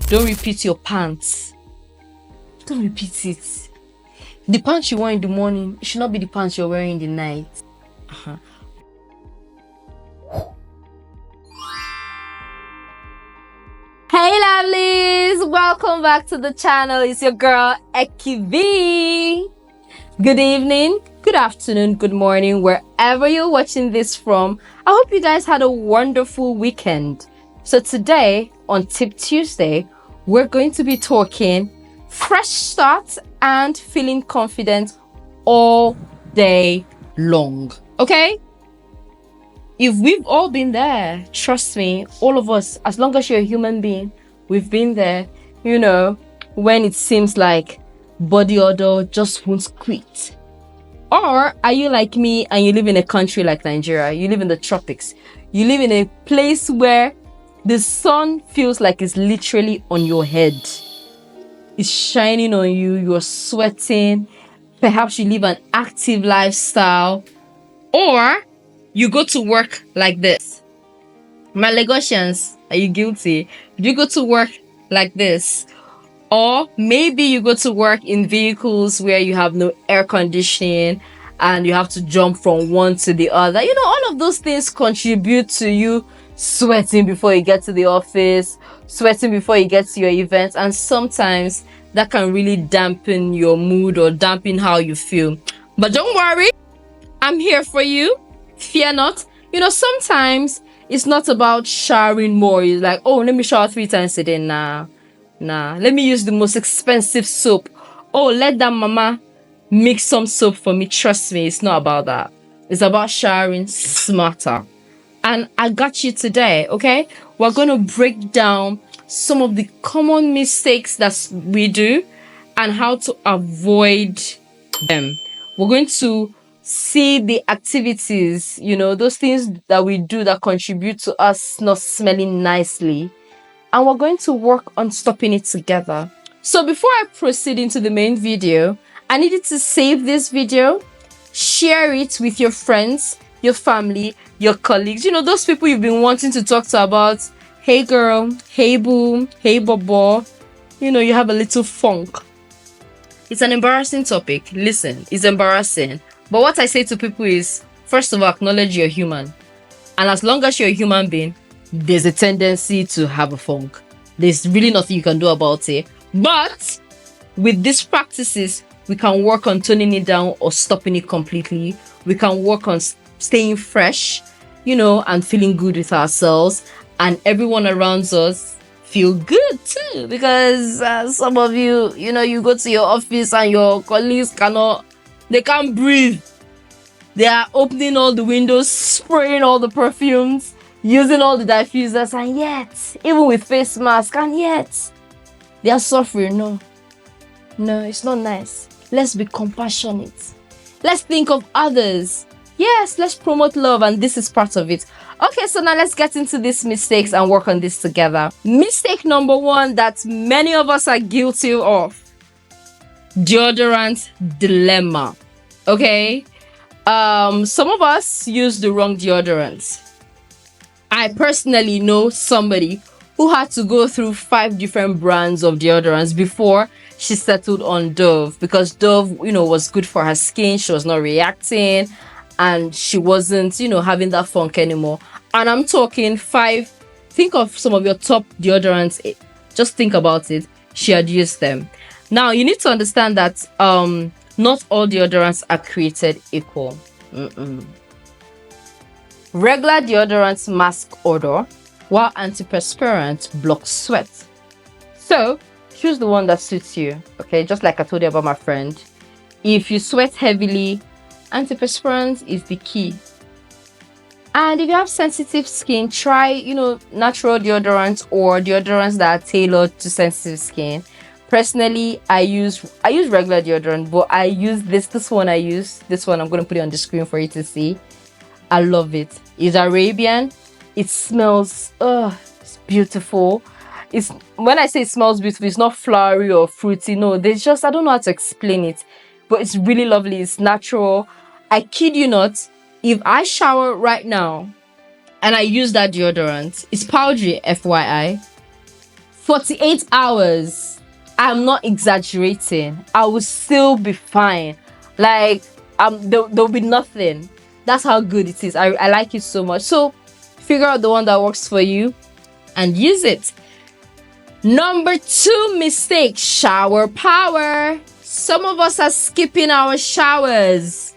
Don't repeat your pants. Don't repeat it. The pants you wear in the morning, it should not be the pants you're wearing in the night. Hey lovelies, welcome back to the channel. It's your girl Ekyvee. Good evening, good afternoon, good morning, wherever you're watching this from. I hope you guys had a wonderful weekend. So today on Tip Tuesday, we're going to be talking fresh start and feeling confident all day long. Okay? If we've all been there, trust me, all of us, as long as you're a human being, we've been there, you know, when it seems like body odor just won't quit. Or are you like me and you live in a country like Nigeria? You live in the tropics. You live in a place where the sun feels like it's literally on your head. It's shining on you, you're sweating. Perhaps you live an active lifestyle. Or you go to work like this. My Lagosians, are you guilty? Do you go to work like this? Or maybe you go to work in vehicles where you have no air conditioning and you have to jump from one to the other. You know, all of those things contribute to you sweating before you get to the office, sweating before you get to your events, and sometimes that can really dampen your mood or dampen how you feel. But don't worry, I'm here for you. Fear not. You know, sometimes it's not about showering more. It's like, oh, let me shower 3 times a day. Nah. Let me use the most expensive soap. Oh, let that mama make some soap for me. Trust me, it's not about that. It's about showering smarter. And I got you today, okay? We're going to break down some of the common mistakes that we do and how to avoid them. We're going to see the activities, you know, those things that we do that contribute to us not smelling nicely. And we're going to work on stopping it together. So before I proceed into the main video, I needed to save this video, share it with your friends, your family, your colleagues, you know, those people you've been wanting to talk to about, hey girl, hey boo, hey bobo, you know, you have a little funk. It's an embarrassing topic. Listen, it's embarrassing. But what I say to people is, first of all, acknowledge you're human. And as long as you're a human being, there's a tendency to have a funk. There's really nothing you can do about it. But with these practices, we can work on toning it down or stopping it completely. We can work on staying fresh, you know, and feeling good with ourselves. And everyone around us feel good too. Because some of you, you know, you go to your office and your colleagues they can't breathe. They are opening all the windows, spraying all the perfumes, using all the diffusers, and yet, even with face masks, and yet, they are suffering. No, it's not nice. Let's be compassionate. Let's think of others. Yes, let's promote love, and this is part of it. Okay, so now let's get into these mistakes and work on this together. Mistake number 1 that many of us are guilty of. Deodorant dilemma. Okay? Some of us use the wrong deodorants. I personally know somebody who had to go through 5 different brands of deodorants before she settled on Dove, because Dove, you know, was good for her skin. She was not reacting and she wasn't, you know, having that funk anymore. And I'm talking 5. Think of some of your top deodorants. Just think about it. She had used them. Now, you need to understand that not all deodorants are created equal. Regular deodorants mask odor, while antiperspirant blocks sweat. So, choose the one that suits you, okay? Just like I told you about my friend. If you sweat heavily, antiperspirant is the key. And if you have sensitive skin, try, you know, natural deodorants or deodorants that are tailored to sensitive skin. Personally, I use regular deodorant, but I use this one I'm going to put it on the screen for you to see. I love it. It's Arabian. It smells, it's beautiful. It's, when I say it smells beautiful, it's not flowery or fruity. No, there's just, I don't know how to explain it, but it's really lovely. It's natural. I kid you not, if I shower right now and I use that deodorant, it's powdery, FYI. 48 hours, I'm not exaggerating, I will still be fine. Like, there'll be nothing. That's how good it is. I like it so much. So figure out the one that works for you and use it. Number 2 mistake, shower power. Some of us are skipping our showers.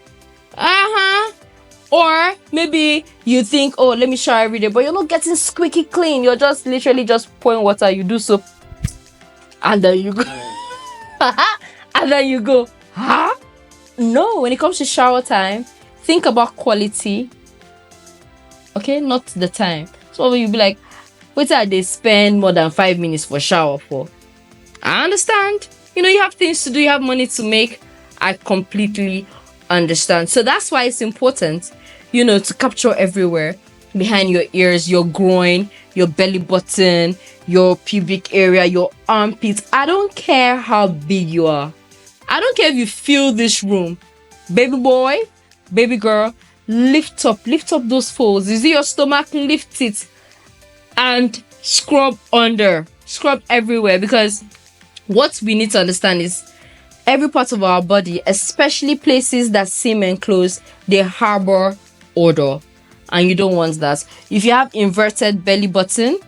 Or maybe you think, oh, let me shower every day, but you're not getting squeaky clean. You're just literally just pouring water. You do soap, and then you go, and then you go, huh? No, when it comes to shower time, think about quality. Okay, not the time. So you'll be like, wait till they spend more than 5 minutes for shower for. I understand. You know, you have things to do, you have money to make. I completely understand. So that's why it's important, you know, to capture everywhere. Behind your ears, your groin, your belly button, your pubic area, your armpits. I don't care how big you are. I don't care if you fill this room. Baby boy, baby girl, lift up those folds. You see your stomach, lift it and scrub under, scrub everywhere, because what we need to understand is every part of our body, especially places that seem enclosed, they harbor odor, and you don't want that. If you have inverted belly button,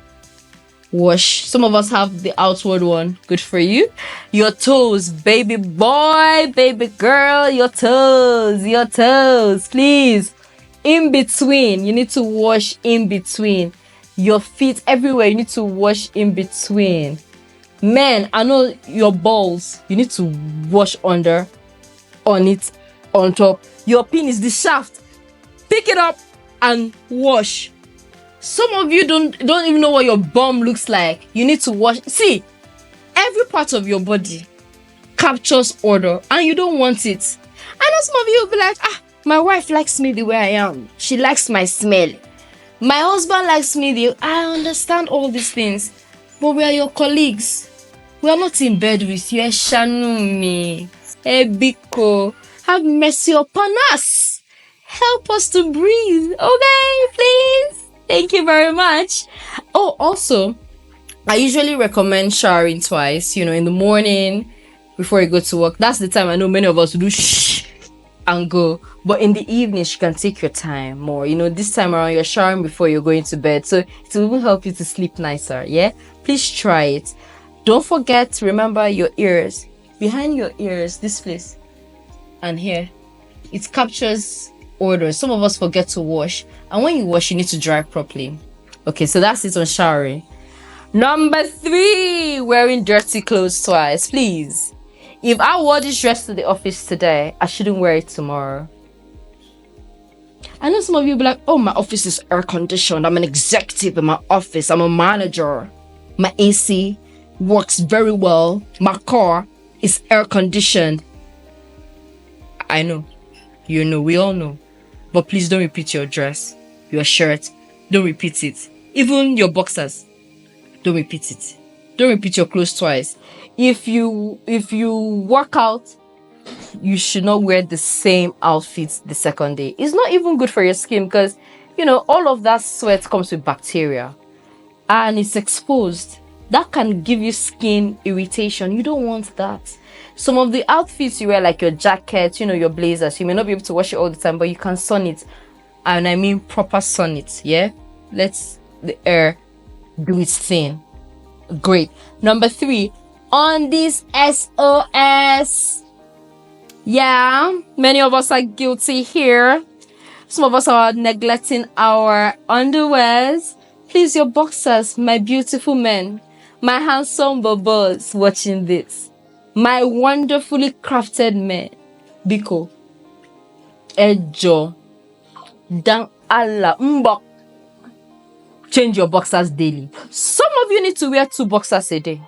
wash. Some of us have the outward one. Good for you. Your toes, baby boy, baby girl, your toes, please. In between, you need to wash in between. Your feet, everywhere, you need to wash in between. Men, I know your balls, you need to wash under, on it, on top. Your penis, the shaft, pick it up and wash. Some of you don't even know what your bum looks like. You need to wash. See, every part of your body captures odor, and you don't want it. I know some of you will be like, my wife likes me the way I am. She likes my smell. My husband likes me I understand all these things, but we are your colleagues. We are not in bed with you. Shanumi, Biko, have mercy upon us. Help us to breathe. Okay, please. Thank you very much. Oh, also, I usually recommend showering twice, you know, in the morning before you go to work. That's the time I know many of us do shh and go. But in the evening, you can take your time more. You know, this time around, you're showering before you're going to bed. So it will even help you to sleep nicer, yeah? Please try it. Don't forget to remember your ears. Behind your ears, this place and here, it captures odor. Some of us forget to wash. And when you wash, you need to dry properly. Okay, so that's it on showering. Number 3, wearing dirty clothes twice. Please. If I wore this dress to the office today, I shouldn't wear it tomorrow. I know some of you will be like, oh, my office is air conditioned. I'm an executive in my office. I'm a manager. My AC works very well. My car is air conditioned. I know. You know, we all know. But please don't repeat your dress, your shirt. Don't repeat it. Even your boxers. Don't repeat it. Don't repeat your clothes twice. If you work out, you should not wear the same outfits the second day. It's not even good for your skin because, you know, all of that sweat comes with bacteria and it's exposed. That can give you skin irritation. You don't want that. Some of the outfits you wear, like your jacket, you know, your blazers, you may not be able to wash it all the time, but you can sun it. And I mean proper sun it, yeah? Let the air do its thing. Great. Number 3, Undies SOS. Yeah, many of us are guilty here. Some of us are neglecting our underwears. Please, your boxers, my beautiful men, my handsome bobos watching this, my wonderfully crafted men, Biko, Ejo, Dan Allah, Mbok, change your boxers daily. Some of you need to wear 2 boxers a day.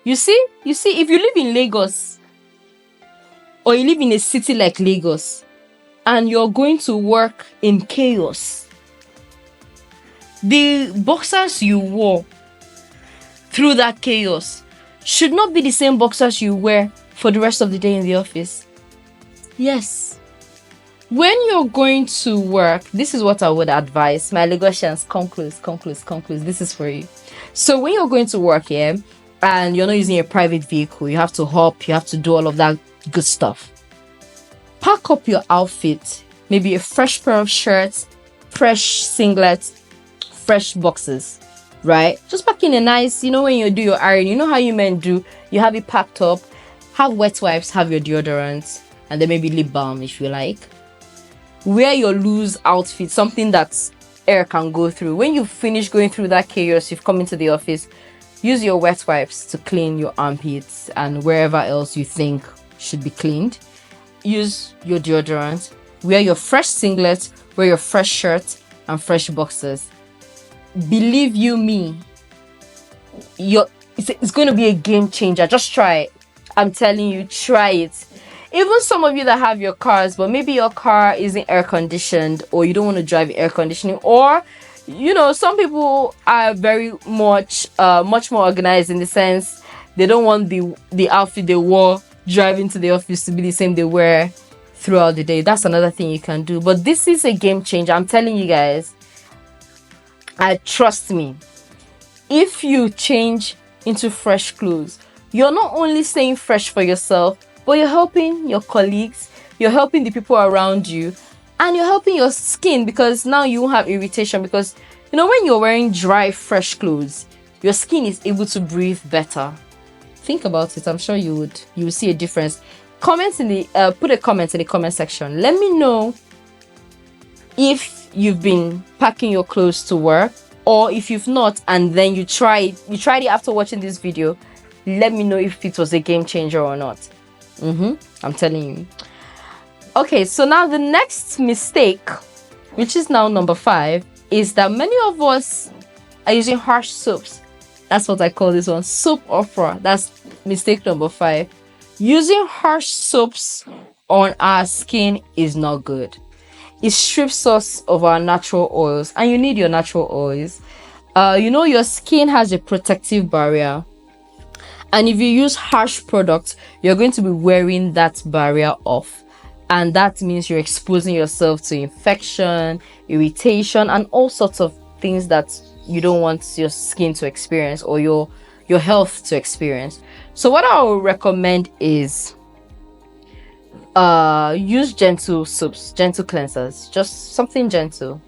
You see, if you live in Lagos, or you live in a city like Lagos, and you're going to work in chaos, the boxers you wore through that chaos should not be the same boxers you wear for the rest of the day in the office. Yes. When you're going to work, this is what I would advise. My Lagosians, come close. This is for you. So when you're going to work here, and you're not using a private vehicle, you have to hop, you have to do all of that good stuff. Pack up your outfit, maybe a fresh pair of shirts, fresh singlets, fresh boxes, right? Just pack in a nice, when you do your iron, you know how you men do, you have it packed up, have wet wipes, have your deodorants, and then maybe lip balm if you like. Wear your loose outfit, something that air can go through. When you finish going through that chaos, you've come into the office, use your wet wipes to clean your armpits and wherever else you think should be cleaned. Use your deodorant, wear your fresh singlet, wear your fresh shirt and fresh boxers. Believe you me, it's going to be a game changer. Just try it. I'm telling you, try it. Even some of you that have your cars, but maybe your car isn't air conditioned, or you don't want to drive air conditioning, or some people are very much more organized, in the sense they don't want the outfit they wore driving to the office to be the same they wear throughout the day. That's another thing you can do. But this is a game changer. I'm telling you guys, trust me, if you change into fresh clothes, you're not only staying fresh for yourself, but you're helping your colleagues, you're helping the people around you, and you're helping your skin, because now you won't have irritation. Because when you're wearing dry, fresh clothes, your skin is able to breathe better. Think about it. I'm sure you will see a difference. Put a comment in the comment section. Let me know if you've been packing your clothes to work, or if you've not, and then you tried it after watching this video. Let me know if it was a game changer or not. I'm telling you. Okay, so now the next mistake, which is now number 5, is that many of us are using harsh soaps. That's what I call this one, soap opera. That's mistake number 5. Using harsh soaps on our skin is not good. It strips us of our natural oils, and you need your natural oils. Your skin has a protective barrier, and if you use harsh products, you're going to be wearing that barrier off, and that means you're exposing yourself to infection, irritation, and all sorts of things that you don't want your skin to experience, or your health to experience. So what I would recommend is use gentle soaps, gentle cleansers, just something gentle.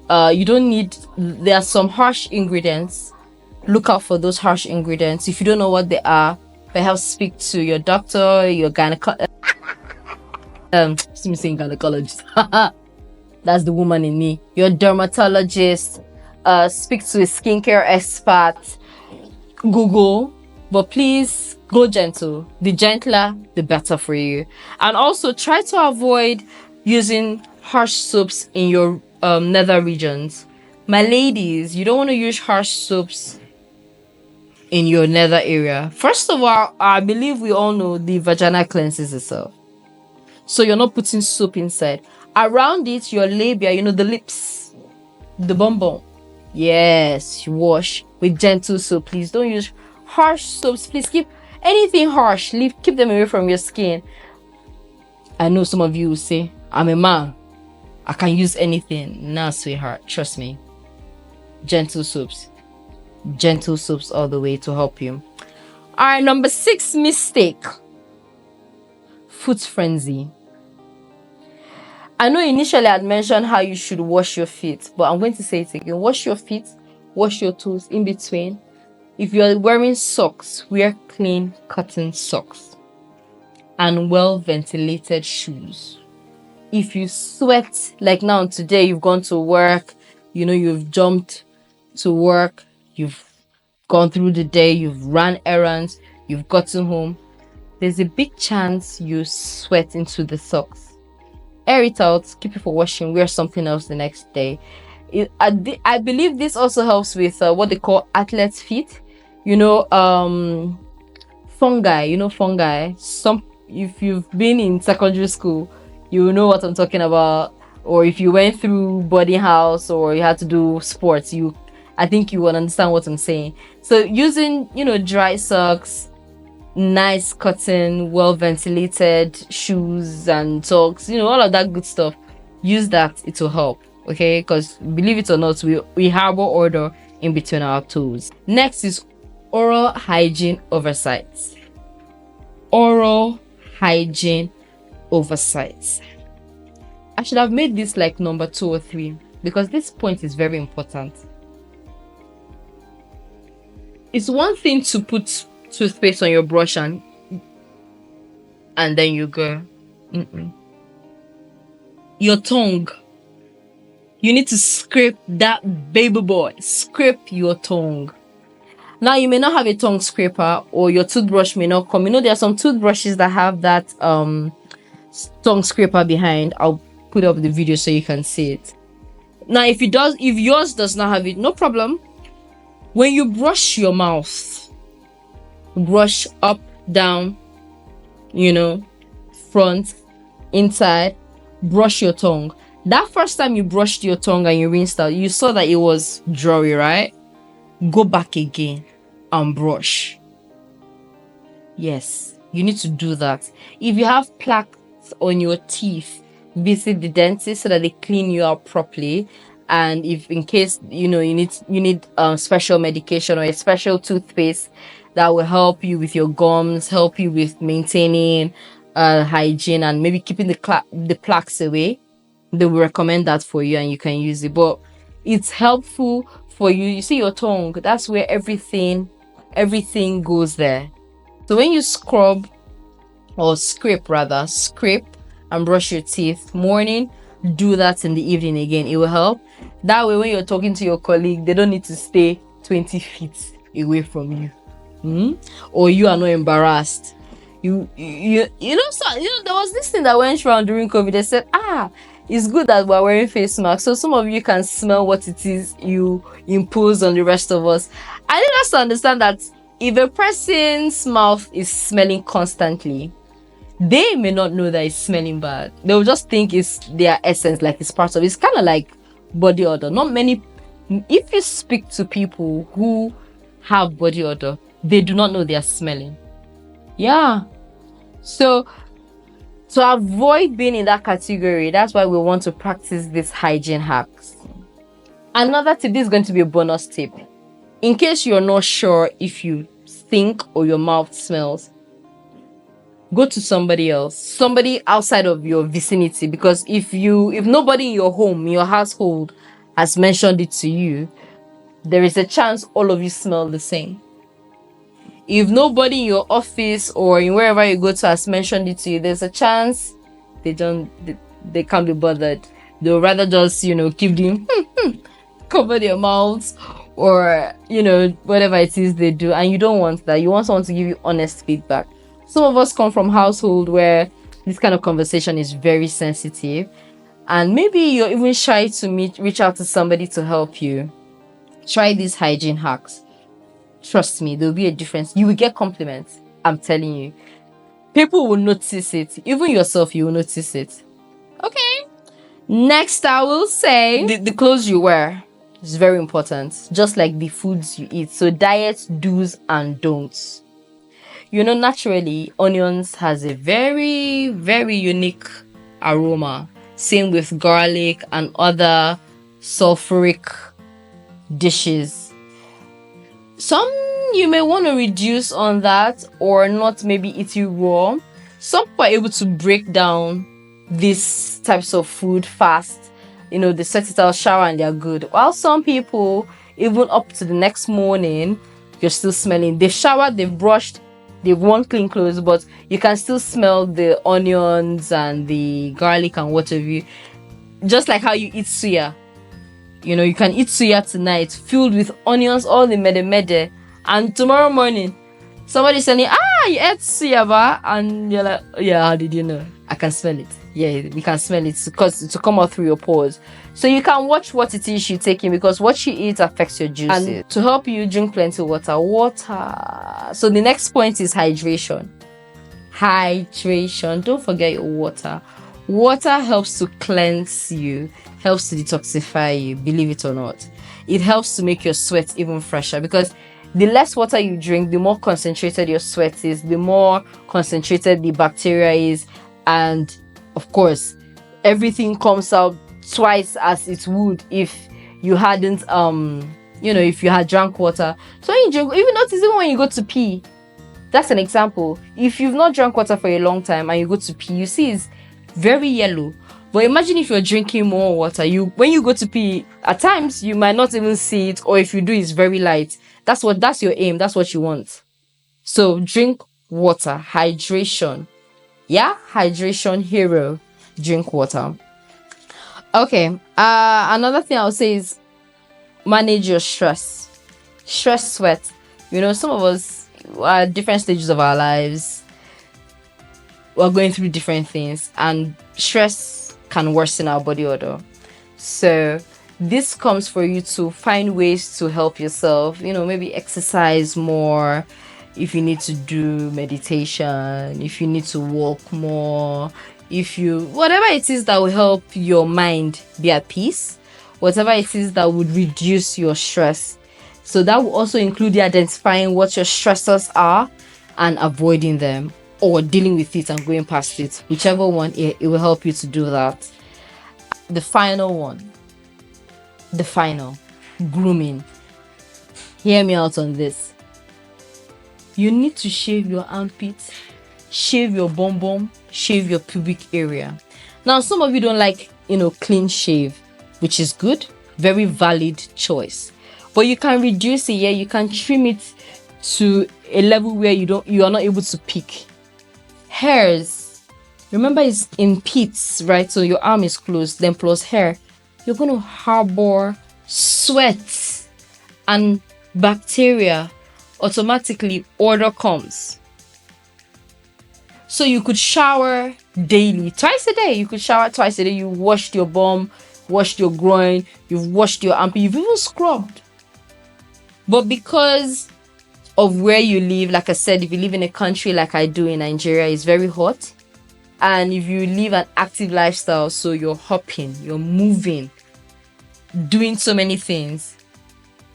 You don't need, there are some harsh ingredients. Look out for those harsh ingredients. If you don't know what they are, perhaps speak to your doctor, your gynecologist. Gynecologist. That's the woman in me. Your dermatologist. Speak to a skincare expert. Google. But please go gentle. The gentler, the better for you. And also try to avoid using harsh soaps in your nether regions. My ladies, you don't want to use harsh soaps in your nether area. First of all, I believe we all know the vagina cleanses itself. So you're not putting soap inside. Around it, your labia, the lips, the bum bum. Yes, you wash with gentle soap. Please don't use harsh soaps. Please keep anything harsh, keep them away from your skin. I know some of you will say, I'm a man, I can use anything. Nah, sweetheart, trust me. Gentle soaps all the way to help you. All right, number 6 mistake, foot frenzy. I know initially I'd mentioned how you should wash your feet, but I'm going to say it again. Wash your feet, wash your toes in between. If you're wearing socks, wear clean cotton socks and well ventilated shoes. If you sweat, like now today, you've gone to work, you've jumped to work, you've gone through the day, you've run errands, you've gotten home, there's a big chance you sweat into the socks. Air it out, keep it for washing, wear something else the next day. I believe this also helps with what they call athlete's feet. Fungi. Fungi. If you've been in secondary school, you know what I'm talking about. Or if you went through boarding house or you had to do sports, I think you will understand what I'm saying. So using, dry socks, nice cotton, well ventilated shoes and socks, all of that good stuff, use that. It will help. Okay, because believe it or not, we harbor odor in between our toes. Next is Oral hygiene oversight. Oral hygiene oversight. I should have made this like number 2 or 3 because this point is very important. It's one thing to put toothpaste on your brush and then you go. Your tongue. You need to scrape that baby boy. Scrape your tongue. Now, you may not have a tongue scraper or your toothbrush may not come. You know, there are some toothbrushes that have that tongue scraper behind. I'll put up the video so you can see it. Now, if yours does not have it, no problem. When you brush your mouth, brush up, down, front, inside, brush your tongue. That first time you brushed your tongue and you rinsed out, you saw that it was dry, right? Go back again and brush. Yes, you need to do that. If you have plaques on your teeth, visit the dentist so that they clean you out properly. And if in case you need special medication or a special toothpaste that will help you with your gums, help you with maintaining hygiene and maybe keeping the plaques away, they will recommend that for you and you can use it. But it's helpful for you. You see your tongue, that's where everything goes there. So when you scrape and brush your teeth morning, do that in the evening again. It will help. That way when you're talking to your colleague, they don't need to stay 20 feet away from you. Or you are not embarrassed. You know, there was this thing that went around during COVID. They said, it's good that we're wearing face masks so some of you can smell what it is you impose on the rest of us. I need us to understand that if a person's mouth is smelling constantly, they may not know that it's smelling bad. They'll just think it's their essence, like it's part of it. It's kind of like body odor. If you speak to people who have body odor, they do not know they are smelling. Yeah. So to avoid being in that category, that's why we want to practice these hygiene hacks. Another tip, this is going to be a bonus tip. In case you're not sure if you stink or your mouth smells, go to somebody else, somebody outside of your vicinity, because if nobody in your home, in your household has mentioned it to you, there is a chance all of you smell the same. If nobody in your office or in wherever you go to has mentioned it to you, there's a chance they can't be bothered. They'll rather just, keep them, cover their mouths or, whatever it is they do. And you don't want that. You want someone to give you honest feedback. Some of us come from household where this kind of conversation is very sensitive. And maybe you're even shy to reach out to somebody to help you. Try these hygiene hacks. Trust me, there'll be a difference. You will get compliments. I'm telling you. People will notice it. Even yourself, you will notice it. Okay. Next, I will say the clothes you wear is very important. Just like the foods you eat. So diet do's and don'ts. Naturally, onions has a very, very unique aroma. Same with garlic and other sulfuric dishes. Some you may want to reduce on that or not maybe eat it raw. Some people are able to break down these types of food fast. They set it out, shower, and they're good. While some people, even up to the next morning, you're still smelling. They've showered, they've brushed, they've worn clean clothes, but you can still smell the onions and the garlic and whatever. Just like how you eat suya. You can eat suya tonight filled with onions, all the mede, and tomorrow morning somebody's saying, you ate suya, ba? And you're like, yeah, how did you know? I can smell it. Yeah, we can smell it because to come out through your pores. So you can watch what it is you take in, because what you eat affects your juices. And to help you, drink plenty of water. So the next point is hydration. Don't forget your water. Water helps to cleanse you, helps to detoxify you, believe it or not. It helps to make your sweat even fresher, because the less water you drink, the more concentrated your sweat is, the more concentrated the bacteria is, and of course, everything comes out twice as it would if you hadn't you know, if you had drank water. So when you drink, even notice even when you go to pee, that's an example. If you've not drank water for a long time and you go to pee, you see it's very yellow. But imagine if you're drinking more water, when you go to pee, at times you might not even see it, or if you do, it's very light. That's your aim. That's what you want. So drink water, hydration. Yeah, hydration hero. Drink water. Okay. Another thing I'll say is manage your stress. Stress sweat. You know, some of us are at different stages of our lives. We're going through different things, and stress can worsen our body odor. So this comes for you to find ways to help yourself. You know, maybe exercise more. If you need to do meditation, if you need to walk more, whatever it is that will help your mind be at peace, whatever it is that would reduce your stress. So that will also include identifying what your stressors are and avoiding them, or dealing with it and going past it. Whichever one, it will help you to do that. The final one, grooming. Hear me out on this. You need to shave your armpits, shave your bum bum, shave your pubic area. Now, some of you don't like, clean shave, which is good, very valid choice. But you can reduce it, yeah, you can trim it to a level where you are not able to pick. Hairs, remember, it's in pits, right? So your arm is closed, then plus hair, you're going to harbor sweat and bacteria. Automatically odor comes. So you could shower daily, twice a day. You could shower twice a day. You washed your bum, washed your groin, you've washed your armpit, you've even scrubbed. But because of where you live, like I said, if you live in a country like I do in Nigeria, it's very hot. And if you live an active lifestyle, so you're hopping, you're moving, doing so many things,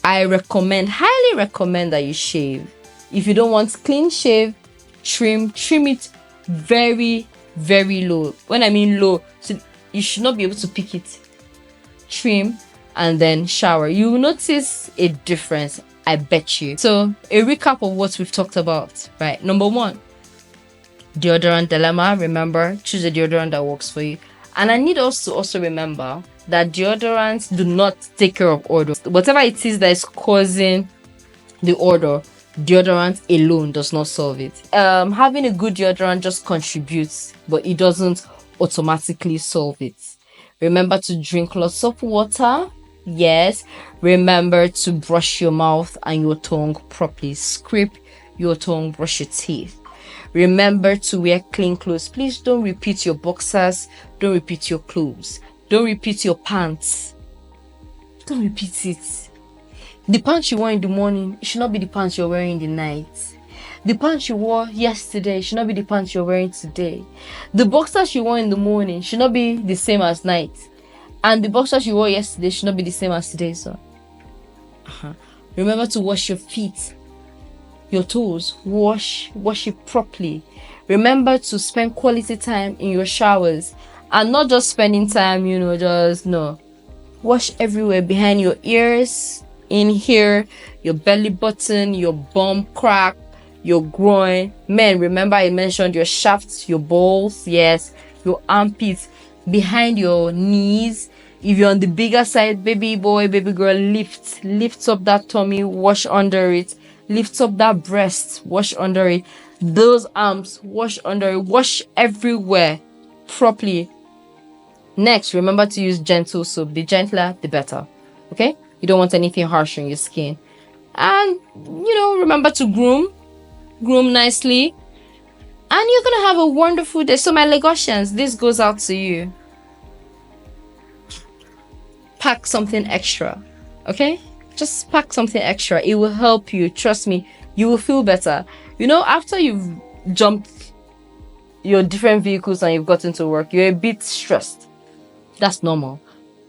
I highly recommend that you shave. If you don't want clean shave, trim it very, very low. When I mean low, so you should not be able to pick it. Trim and then shower. You will notice a difference, I bet you. So a recap of what we've talked about, right? Number 1, deodorant dilemma. Remember, choose a deodorant that works for you. And I need us to also remember that deodorants do not take care of odor. Whatever it is that is causing the odor, deodorant alone does not solve it. Having a good deodorant just contributes, but it doesn't automatically solve it. Remember to drink lots of water. Yes. Remember to brush your mouth and your tongue properly. Scrape your tongue, brush your teeth. Remember to wear clean clothes. Please don't repeat your boxers. Don't repeat your clothes. Don't repeat your pants. Don't repeat it. The pants you wore in the morning, it should not be the pants you're wearing in the night. The pants you wore yesterday should not be the pants you're wearing today. The boxers you wore in the morning should not be the same as night. And the boxers you wore yesterday should not be the same as today, so. Remember to wash your feet, your toes. Wash it properly. Remember to spend quality time in your showers. And not just spending time, wash everywhere, behind your ears, in here, your belly button, your bum crack, your groin. Men, remember I mentioned your shafts, your balls, yes, your armpits, behind your knees. If you're on the bigger side, baby boy, baby girl, lift up that tummy, wash under it. Lift up that breast, wash under it. Those arms, wash under it. Wash everywhere properly. Next, remember to use gentle soap. The gentler, the better. Okay? You don't want anything harsh on your skin. And, remember to groom nicely. And you're going to have a wonderful day. So my Lagosians, this goes out to you. Pack something extra. Okay? Just pack something extra. It will help you. Trust me. You will feel better. After you've jumped your different vehicles and you've gotten to work, you're a bit stressed. That's normal.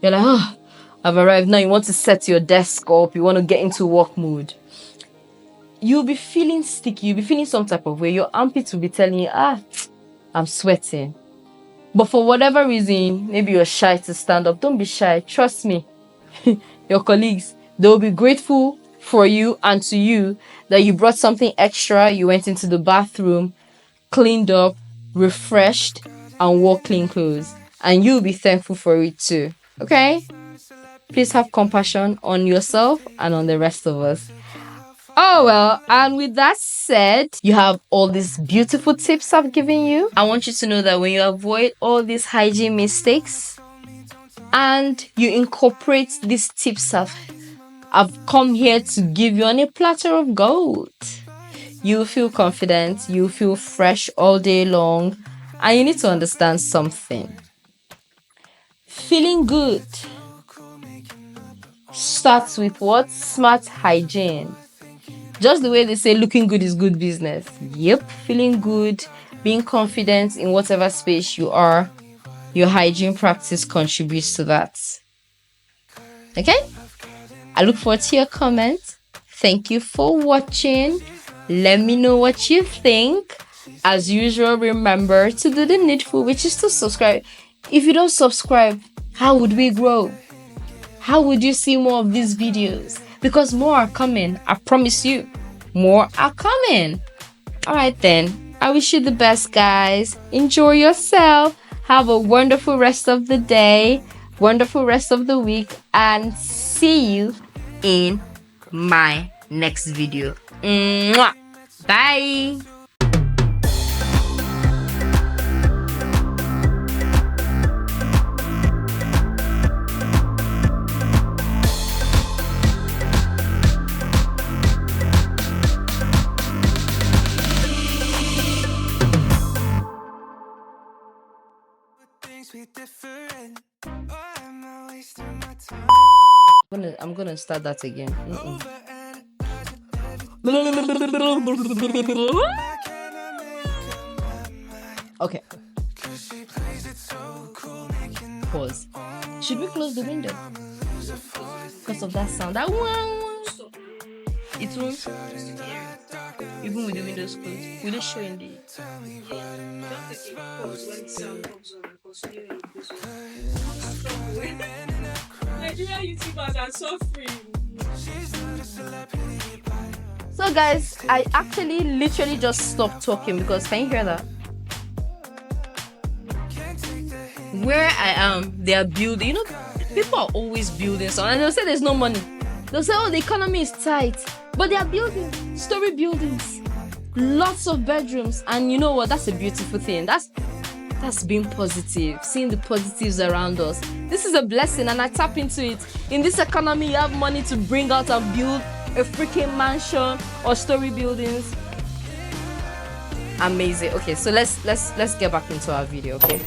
You're like, I've arrived. Now you want to set your desk up. You want to get into work mode. You'll be feeling sticky. You'll be feeling some type of way. Your armpits will be telling you, I'm sweating. But for whatever reason, maybe you're shy to stand up. Don't be shy. Trust me. Your colleagues, They'll be grateful for you and to you that you brought something extra. You went into the bathroom, cleaned up, refreshed, and wore clean clothes. And you'll be thankful for it too. Okay? Please have compassion on yourself and on the rest of us. Oh well, and with that said, you have all these beautiful tips I've given you. I want you to know that when you avoid all these hygiene mistakes and you incorporate these tips I've come here to give you on a platter of gold, you'll feel confident, you'll feel fresh all day long, and you need to understand something. Feeling good starts with what? Smart hygiene. Just the way they say looking good is good business. Yep, feeling good, being confident in whatever space you are, your hygiene practice contributes to that. Okay? I look forward to your comments. Thank you for watching. Let me know what you think. As usual, remember to do the needful, which is to subscribe. If you don't subscribe, how would we grow? How would you see more of these videos? Because more are coming. I promise you, more are coming. All right then. I wish you the best, guys. Enjoy yourself. Have a wonderful rest of the day, wonderful rest of the week, and see you in my next video. Mwah. Bye. I'm gonna start that again. Okay. Pause. Should we close the window? Because of that sound. That one. It won't. Even with the windows closed. Will it show in the... Nigeria YouTubers are suffering. So guys, I actually literally just stopped talking because can you hear that? Where I am, they are building. You know, people are always building something and they'll say there's no money. They'll say, oh, the economy is tight. But they are building story buildings, lots of bedrooms, and you know what? That's a beautiful thing. That's being positive, seeing the positives around us. This is a blessing and I tap into it. In this economy, you have money to bring out and build a freaking mansion or story buildings. Amazing. Okay, so let's get back into our video, okay?